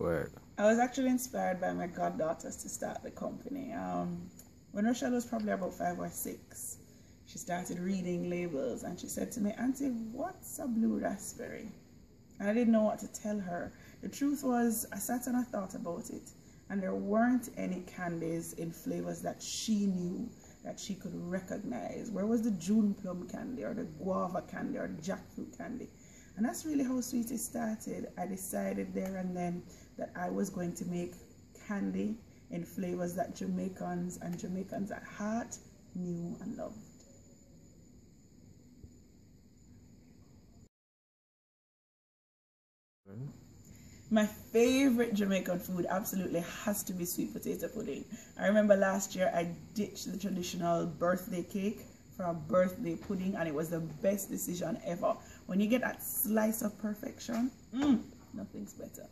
Word. I was actually inspired by my goddaughters to start the company. When Rochelle was probably about 5 or 6, she started reading labels and she said to me, "Auntie, what's a blue raspberry?" And I didn't know what to tell her. The truth was, I sat and I thought about it, and there weren't any candies in flavors that she knew, that she could recognize. Where was the June plum candy or the guava candy or the jackfruit candy? And that's really how Sweetie started. I decided there and then that I was going to make candy in flavors that Jamaicans and Jamaicans at heart knew and loved. My favorite Jamaican food absolutely has to be sweet potato pudding. I remember last year I ditched the traditional birthday cake for a birthday pudding, and it was the best decision ever. When you get that slice of perfection, nothing's better.